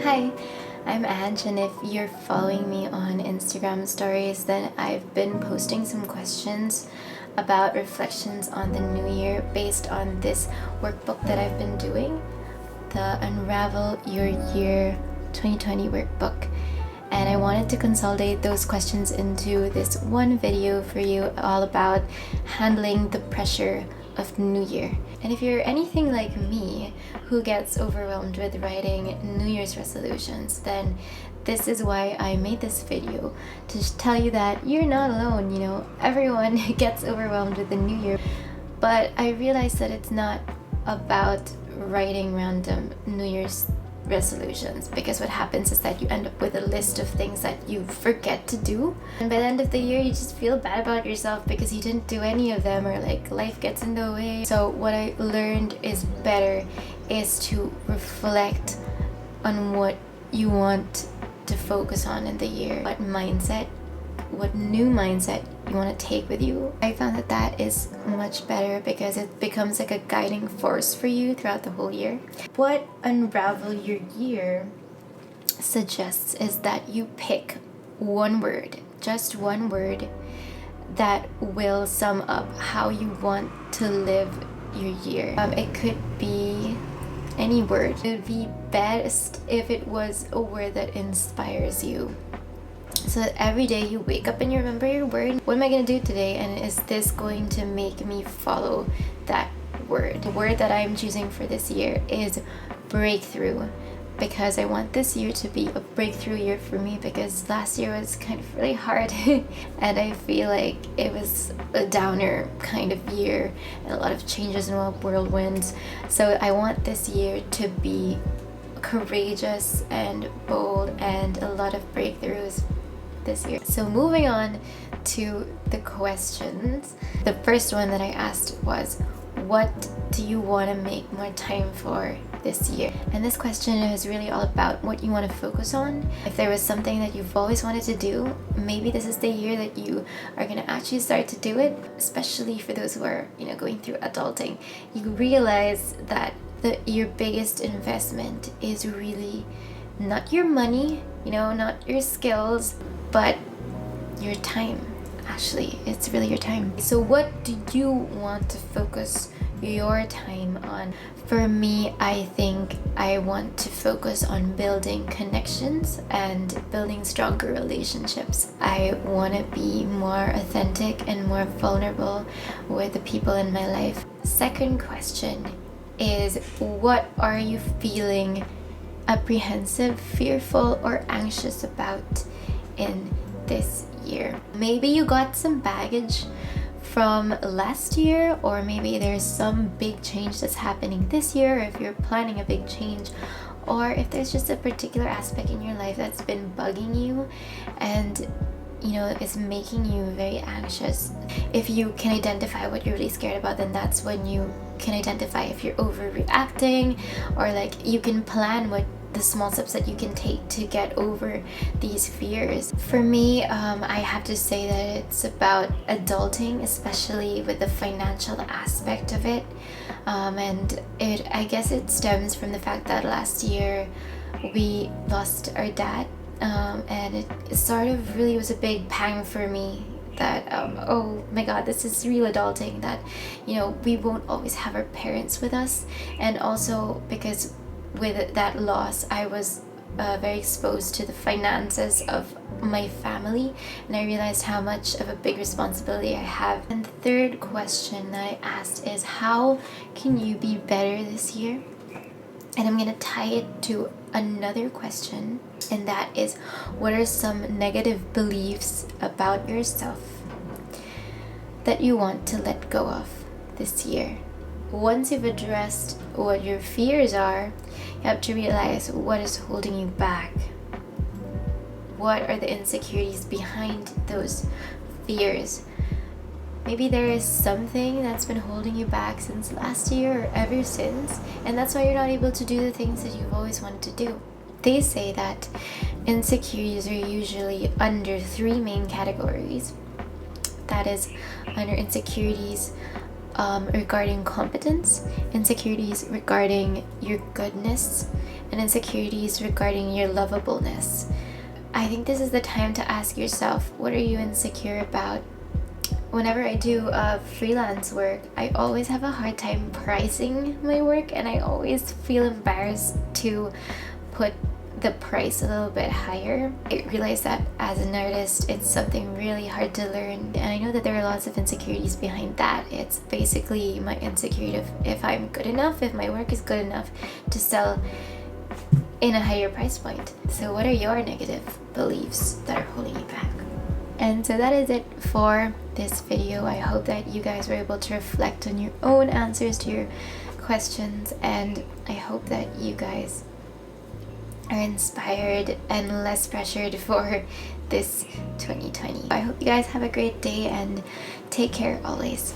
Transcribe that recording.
Hi, I'm Ange, and if you're following me on Instagram stories, then I've been posting some questions about reflections on the new year based on this workbook that I've been doing, the Unravel Your Year 2020 workbook. And I wanted to consolidate those questions into this one video for you, all about handling the pressure of the new year. And if you're anything like me who gets overwhelmed with writing New Year's resolutions, then this is why I made this video, to tell you that you're not alone. Everyone gets overwhelmed with the new year. But I realized that it's not about writing random New Year's resolutions, because what happens is that you end up with a list of things that you forget to do, and by the end of the year you just feel bad about yourself because you didn't do any of them, or like life gets in the way. So what I learned is better is to reflect on what you want to focus on in the year, what new mindset you want to take with you. I found that is much better because it becomes like a guiding force for you throughout the whole year. What Unravel Your Year suggests is that you pick one word, just one word, that will sum up how you want to live your year. It could be any word. It would be best if it was a word that inspires you, so that every day you wake up and you remember your word. What am I going to do today, and is this going to make me follow that word? The word that I'm choosing for this year is breakthrough, because I want this year to be a breakthrough year for me, because last year was kind of really hard and I feel like it was a downer kind of year and a lot of changes and whirlwinds. So I want this year to be courageous and bold and a lot of breakthroughs this year. So moving on to the questions. The first one that I asked was, what do you want to make more time for this year? And this question is really all about what you want to focus on. If there was something that you've always wanted to do, maybe this is the year that you are going to actually start to do it. Especially for those who are going through adulting, you realize that your biggest investment is really not your money, not your skills, but your time. Actually, it's really your time. So what do you want to focus your time on? For me, I think I want to focus on building connections and building stronger relationships. I want to be more authentic and more vulnerable with the people in my life. Second question is, what are you feeling apprehensive, fearful, or anxious about in this year? Maybe you got some baggage from last year, or maybe there's some big change that's happening this year, if you're planning a big change, or if there's just a particular aspect in your life that's been bugging you and is making you very anxious. If you can identify what you're really scared about, then that's when you can identify if you're overreacting, or like you can plan what the small steps that you can take to get over these fears. For me, I have to say that it's about adulting, especially with the financial aspect of it. And I guess it stems from the fact that last year we lost our dad. And it sort of really was a big pang for me that oh my god, this is real adulting, that we won't always have our parents with us. And also because with that loss, I was very exposed to the finances of my family, and I realized how much of a big responsibility I have. And the third question that I asked is, how can you be better this year? And I'm going to tie it to another question, and that is, what are some negative beliefs about yourself that you want to let go of this year? Once you've addressed what your fears are, you have to realize what is holding you back. What are the insecurities behind those fears? Maybe there is something that's been holding you back since last year or ever since, and that's why you're not able to do the things that you've always wanted to do. They say that insecurities are usually under 3 main categories. That is, under insecurities regarding competence, insecurities regarding your goodness, and insecurities regarding your lovableness. I think this is the time to ask yourself, what are you insecure about? Whenever I do freelance work, I always have a hard time pricing my work, and I always feel embarrassed to put the price a little bit higher. I realize that as an artist, it's something really hard to learn, and I know that there are lots of insecurities behind that. It's basically my insecurity of if I'm good enough, if my work is good enough to sell in a higher price point. So what are your negative beliefs that are holding you back? And so that is it for this video. I hope that you guys were able to reflect on your own answers to your questions, and I hope that you guys are inspired and less pressured for this 2020. I hope you guys have a great day and take care always.